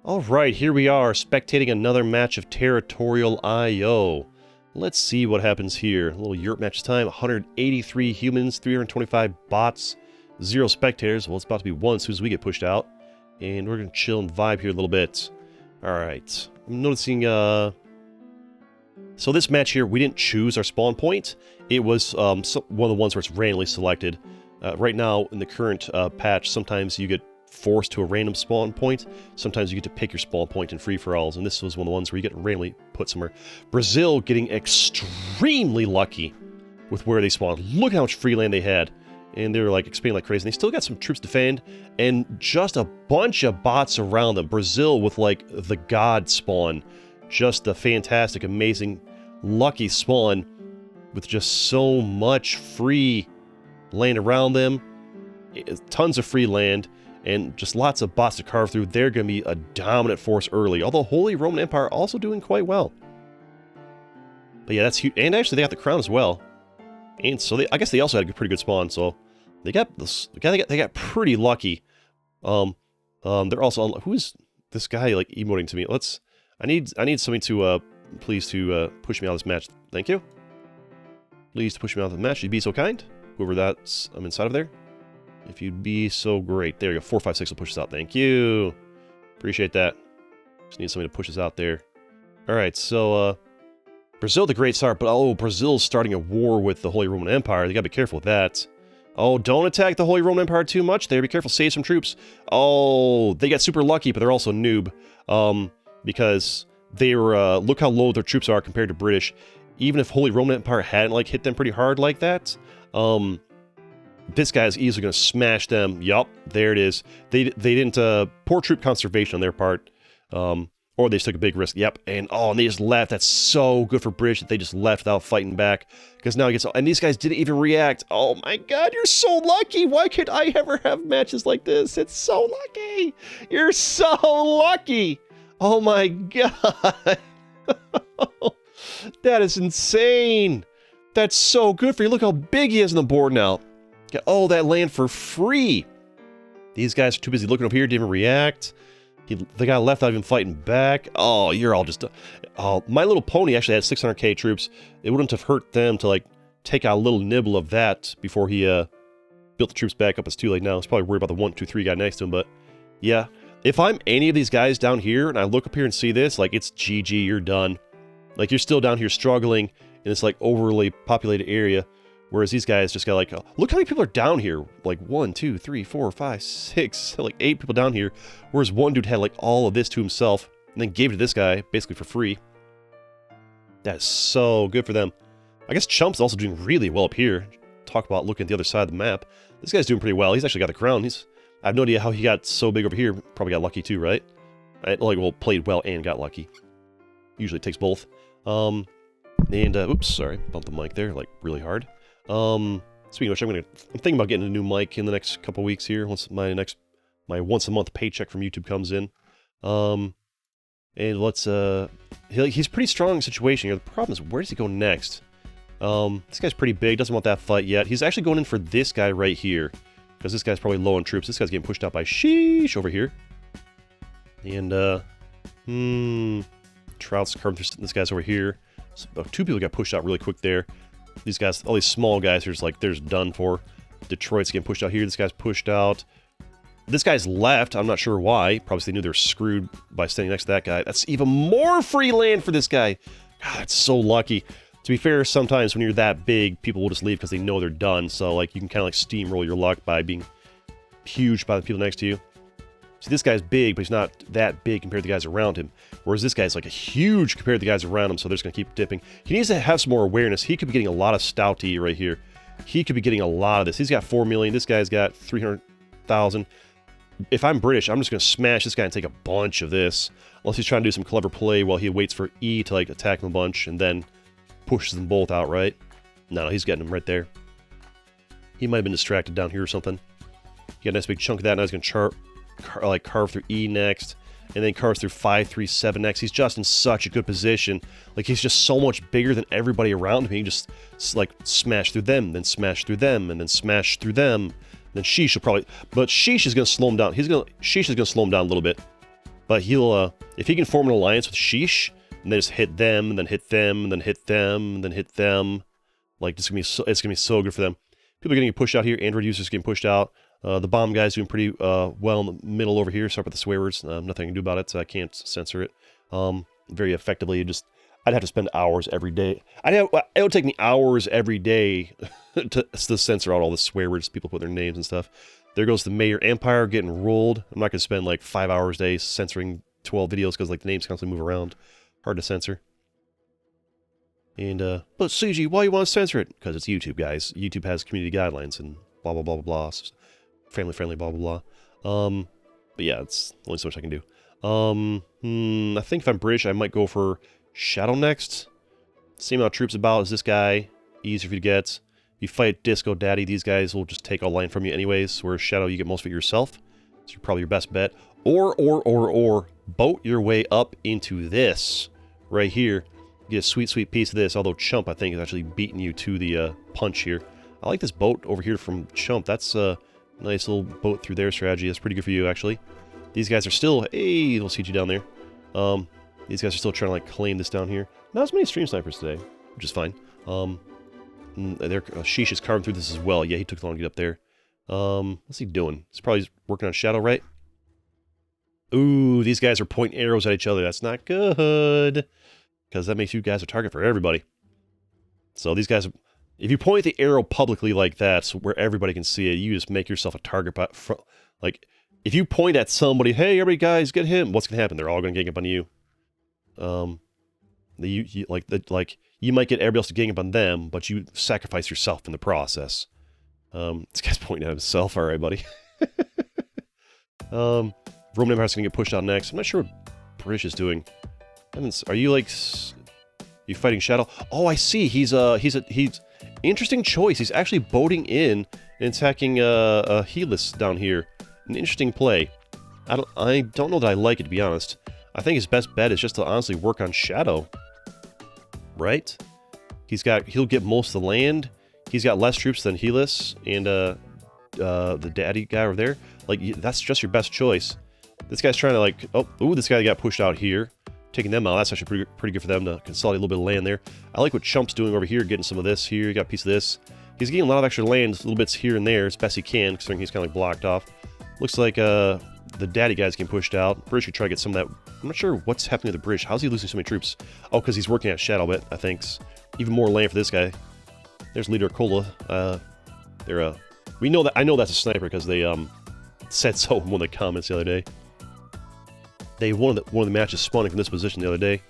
Alright, here we are, spectating another match of Territorial IO. Let's see what happens here. A little Europe match time, 183 humans, 325 bots, 0 spectators. Well, it's about to be 1 as soon as we get pushed out. And we're going to chill and vibe here a little bit. Alright, I'm noticing, so this match here, we didn't choose our spawn point. It was one of the ones where it's randomly selected. Right now, in the current patch, sometimes you get forced to a random spawn point. Sometimes you get to pick your spawn point in free-for-alls, and this was one of the ones where you get randomly put somewhere. Brazil getting extremely lucky with where they spawned. Look how much free land they had. And they were like expanding like crazy. And they still got some troops to defend, and just a bunch of bots around them. Brazil with like the god spawn. Just a fantastic, amazing, lucky spawn with just so much free land around them. Tons of free land. And just lots of bots to carve through. They're going to be a dominant force early. Although Holy Roman Empire also doing quite well. But yeah, that's huge. And actually, they got the crown as well. And so I guess they also had a pretty good spawn. So they got this. They got pretty lucky. They're also who is this guy like emoting to me? I need somebody to please to push me out of this match. Thank you. Please to push me out of the match. You'd be so kind. Whoever that's I'm inside of there. If you'd be so great. There you go. 4, 5, 6 will push us out. Thank you. Appreciate that. Just need somebody to push us out there. Alright, so, Brazil the great start, but oh, Brazil's starting a war with the Holy Roman Empire. They gotta be careful with that. Oh, don't attack the Holy Roman Empire too much there. Be careful. Save some troops. Oh, they got super lucky, but they're also noob. Because they were, look how low their troops are compared to British. Even if Holy Roman Empire hadn't, like, hit them pretty hard like that, this guy is easily going to smash them. Yup, there it is. They didn't, poor troop conservation on their part. Or they just took a big risk. Yep, and they just left. That's so good for British that they just left without fighting back. Because now he gets, and these guys didn't even react. Oh my god, you're so lucky. Why can't I ever have matches like this? It's so lucky. You're so lucky. Oh my god. That is insane. That's so good for you. Look how big he is on the board now. Get all that land for free. These guys are too busy looking over here, didn't even react. The guy left not even fighting back. Oh, you're all just... Oh, My Little Pony actually had 600k troops. It wouldn't have hurt them to, like, take out a little nibble of that before he built the troops back up. It's too late now. He's probably worried about the 1, 2, 3 guy next to him, but yeah. If I'm any of these guys down here and I look up here and see this, like, it's GG, you're done. Like, you're still down here struggling in this, like, overly populated area. Whereas these guys just got like, look how many people are down here. Like 1, 2, 3, 4, 5, 6, like 8 people down here. Whereas one dude had like all of this to himself and then gave it to this guy basically for free. That is so good for them. I guess Chump's also doing really well up here. Talk about looking at the other side of the map. This guy's doing pretty well. He's actually got the crown. I have no idea how he got so big over here. Probably got lucky too, right? Well, played well and got lucky. Usually it takes both. Oops, sorry. Bumped the mic there like really hard. Speaking of which, I'm thinking about getting a new mic in the next couple weeks here, once my once a month paycheck from YouTube comes in. And let's, he's pretty strong in the situation here. The problem is, where does he go next? This guy's pretty big, doesn't want that fight yet. He's actually going in for this guy right here, because this guy's probably low on troops. This guy's getting pushed out by Sheesh over here. And, Trout's carving through this guy's over here. So, 2 people got pushed out really quick there. These guys, all these small guys are just like, they're just done for. Detroit's getting pushed out here. This guy's pushed out. This guy's left. I'm not sure why. Probably they knew they were screwed by standing next to that guy. That's even more free land for this guy. God, that's so lucky. To be fair, sometimes when you're that big, people will just leave because they know they're done. So, like, you can kind of like steamroll your luck by being huge by the people next to you. See, this guy's big, but he's not that big compared to the guys around him. Whereas this guy's like a huge compared to the guys around him, so they're just going to keep dipping. He needs to have some more awareness. He could be getting a lot of stouty right here. He could be getting a lot of this. He's got 4 million. This guy's got 300,000. If I'm British, I'm just going to smash this guy and take a bunch of this. Unless he's trying to do some clever play while he waits for E to like attack him a bunch and then pushes them both out, right? No, he's getting them right there. He might have been distracted down here or something. He got a nice big chunk of that. Now he's going to carve through E next, and then carves through 5, 3, 7 next. He's just in such a good position. Like, he's just so much bigger than everybody around him. He just, like, smash through them, then smash through them, and then smash through them. Then Sheesh will probably... But Sheesh is going to slow him down. Sheesh is going to slow him down a little bit. But he'll, if he can form an alliance with Sheesh, and then just hit them, and then hit them, and then hit them, and then hit them, like, it's gonna be so good for them. People are getting pushed out here. Android users getting pushed out. The bomb guy's doing pretty well in the middle over here. Sorry about the swear words. Nothing I can do about it, so I can't censor it very effectively. I'd have to spend hours every day. It would take me hours every day to censor out all the swear words people put their names and stuff. There goes the Mayor Empire getting rolled. I'm not going to spend like 5 hours a day censoring 12 videos because like the names constantly move around. Hard to censor. And, but CG, why you want to censor it? Because it's YouTube, guys. YouTube has community guidelines and blah, blah, blah, blah, blah. Family friendly, blah, blah, blah. But yeah, it's only so much I can do. I think if I'm British, I might go for Shadow next. Same amount of troops about as this guy. Easier for you to get. You fight Disco Daddy, these guys will just take all line from you anyways, whereas Shadow, you get most of it yourself. So you're probably your best bet. Or boat your way up into this right here. Get a sweet, sweet piece of this, although Chump, I think, is actually beating you to the punch here. I like this boat over here from Chump. That's a nice little boat through their strategy. That's pretty good for you, actually. These guys are still... Hey, little CG down there. These guys are still trying to, like, claim this down here. Not as many stream snipers today, which is fine. Sheesh is carving through this as well. Yeah, he took long to get up there. What's he doing? He's probably working on Shadow, right? Ooh, these guys are pointing arrows at each other. That's not good. Because that makes you guys a target for everybody. So these guys, if you point the arrow publicly like that, so where everybody can see it, you just make yourself a target. Like, if you point at somebody, hey, everybody guys, get him, what's going to happen? They're all going to gang up on you. You might get everybody else to gang up on them, but you sacrifice yourself in the process. This guy's pointing at himself. All right, buddy. Roman Empire's going to get pushed out next. I'm not sure what British is doing. Are you like... You fighting Shadow? Oh, I see. He's interesting choice. He's actually boating in and attacking Helis down here. An interesting play. I don't know that I like it, to be honest. I think his best bet is just to honestly work on Shadow. Right? He'll get most of the land. He's got less troops than Helis and the daddy guy over there. Like, that's just your best choice. This guy's trying to like... Oh, this guy got pushed out here. Taking them out, that's actually pretty good for them to consolidate a little bit of land there. I like what Chump's doing over here, getting some of this here. You got a piece of this. He's getting a lot of extra land, little bits here and there, as best he can, considering he's kind of like blocked off. Looks like the daddy guy's getting pushed out. British should try to get some of that. I'm not sure what's happening to the British. How's he losing so many troops? Oh, because he's working at Shadow Bit, I think. Even more land for this guy. There's Leader Cola. We know that. I know that's a sniper because they said so in one of the comments the other day. One of the matches spawning from this position the other day.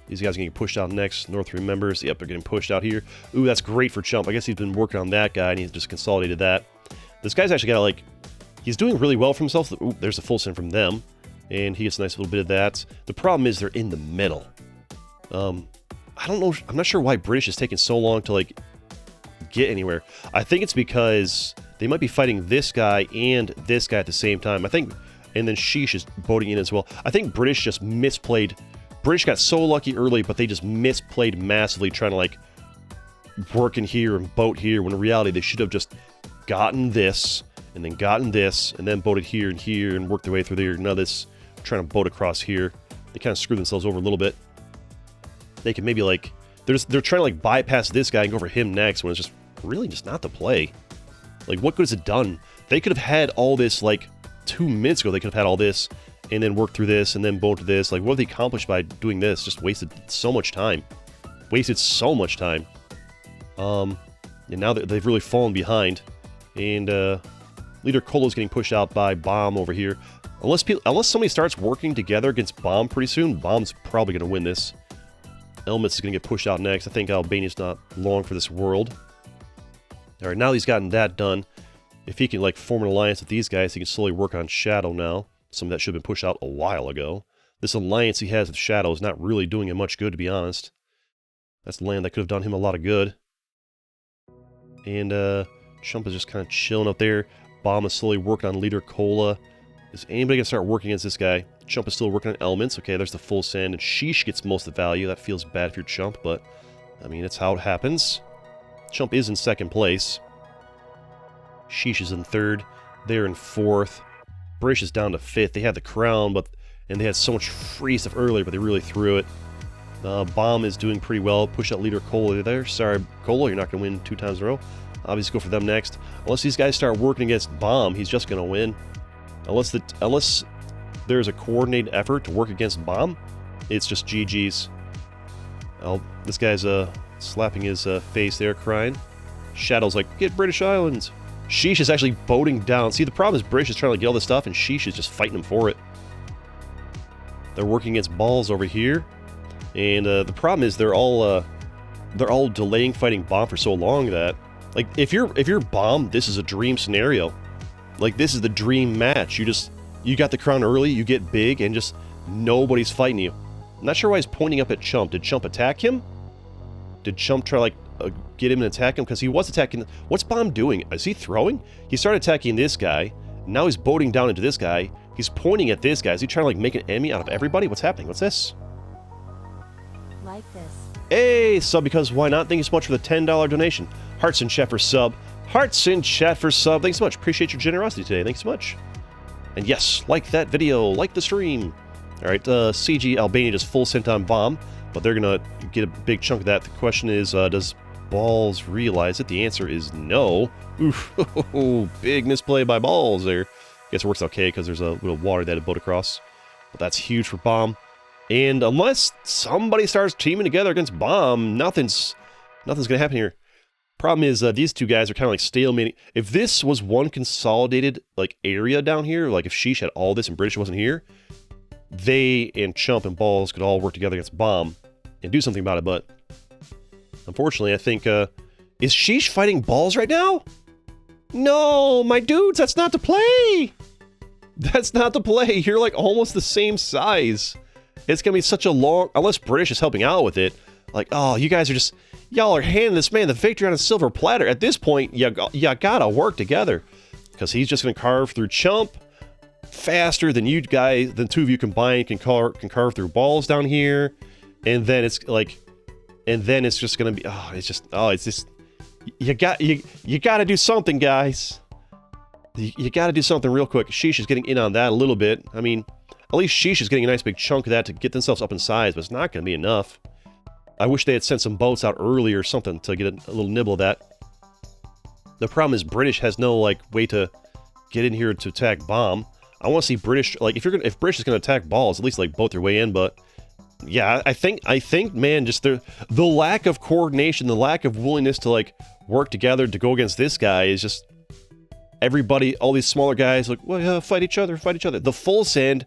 These guys are getting pushed out next. North 3 members. Yep, they're getting pushed out here. Ooh, that's great for Chump. I guess he's been working on that guy, and he's just consolidated that. This guy's actually got, like... He's doing really well for himself. Ooh, there's a full send from them. And he gets a nice little bit of that. The problem is they're in the middle. I don't know... I'm not sure why British is taking so long to, like, get anywhere. I think it's because they might be fighting this guy and this guy at the same time. I think... And then Sheesh is boating in as well. I think British just misplayed. British got so lucky early, but they just misplayed massively trying to, like, work in here and boat here, when in reality they should have just gotten this, and then gotten this, and then boated here and worked their way through there. None of this trying to boat across here. They kind of screwed themselves over a little bit. They can maybe, like... They're trying to, like, bypass this guy and go for him next, when it's just really just not the play. Like, what good has it done? They could have had all this, like... 2 minutes ago, they could have had all this, and then worked through this, and then boat to this. Like, what have they accomplished by doing this? Just wasted so much time. Wasted so much time. And now they've really fallen behind. And, Leader Colo's getting pushed out by Bomb over here. Unless somebody starts working together against Bomb pretty soon, Bomb's probably going to win this. Elements is going to get pushed out next. I think Albania's not long for this world. Alright, now he's gotten that done. If he can, like, form an alliance with these guys, he can slowly work on Shadow now. Some of that should have been pushed out a while ago. This alliance he has with Shadow is not really doing him much good, to be honest. That's land that could have done him a lot of good. And, Chump is just kind of chilling up there. Bomb is slowly working on Leader Cola. Is anybody going to start working against this guy? Chump is still working on elements. Okay, there's the full send. And Sheesh gets most of the value. That feels bad if you're Chump, but, I mean, it's how it happens. Chump is in second place. Sheesh is in third. They're in fourth. British is down to 5th. They had the crown, and they had so much free stuff earlier, but they really threw it. Bomb is doing pretty well. Push out leader Cola there. Sorry, Cola, you're not going to win 2 times in a row. Obviously, go for them next. Unless these guys start working against Bomb, he's just going to win. Unless there's a coordinated effort to work against Bomb, it's just GG's. This guy's slapping his face there, crying. Shadow's like, get British Islands. Sheesh is actually boating down. See, the problem is British is trying to get all this stuff, and Sheesh is just fighting him for it. They're working against Balls over here, and the problem is they're all delaying fighting Bomb for so long that, like, if you're Bomb, this is a dream scenario. Like, this is the dream match. You got the crown early, you get big, and just nobody's fighting you. I'm not sure why he's pointing up at Chump. Did Chump attack him? Did Chump try, like, get him and attack him? Because he was attacking... What's Bomb doing? Is he throwing? He started attacking this guy. Now he's boating down into this guy. He's pointing at this guy. Is he trying to, like, make an enemy out of everybody? What's happening? What's this? Like this. Hey, sub because why not? Thank you so much for the $10 donation. Hearts in chat for sub. Hearts in chat for sub. Thanks so much. Appreciate your generosity today. Thanks so much. And yes, like that video. Like the stream. Alright, CG Albania just full sent on Bomb, but they're going to get a big chunk of that. The question is, does Balls realize it? The answer is no. Oof, big misplay by Balls there. Guess it works okay because there's a little water that had boat across. But that's huge for Bomb. And unless somebody starts teaming together against Bomb, nothing's going to happen here. Problem is, these two guys are kind of like stalemating. If this was one consolidated like area down here, like if Sheesh had all this and British wasn't here, they and Chump and Balls could all work together against Bomb and do something about it, but unfortunately, I think, is Sheesh fighting Balls right now? No, my dudes, that's not the play! That's not the play. You're like almost the same size. It's gonna be such a long, unless British is helping out with it, like, oh, you guys are just, y'all are handing this man the victory on a silver platter. At this point, you gotta work together, because he's just gonna carve through Chump faster than you guys, than two of you combined can carve through Balls down here, and then it's like, and then it's just gonna be, it's just, you gotta do something, guys. You gotta do something real quick. Sheesh is getting in on that a little bit. I mean, at least Sheesh is getting a nice big chunk of that to get themselves up in size, but it's not gonna be enough. I wish they had sent some boats out early or something to get a little nibble of that. The problem is British has no, like, way to get in here to attack Bomb. I want to see British, like, if British is going to attack Balls, at least, like, boat their way in, but yeah, I think, man, just the lack of coordination, the lack of willingness to, like, work together to go against this guy is just, everybody, all these smaller guys, like, well, yeah, fight each other. The full send,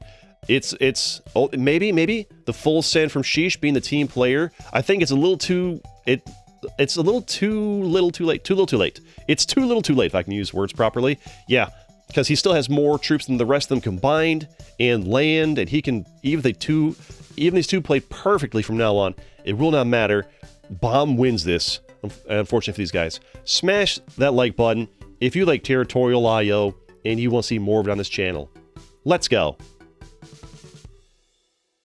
maybe the full send from Sheesh being the team player, I think it's a little too, it's a little too late. It's too little too late, if I can use words properly. Yeah. Because he still has more troops than the rest of them combined, and land, and he can, even these two play perfectly from now on, it will not matter. Bomb wins this, unfortunately for these guys. Smash that like button if you like Territorial IO, and you want to see more of it on this channel. Let's go.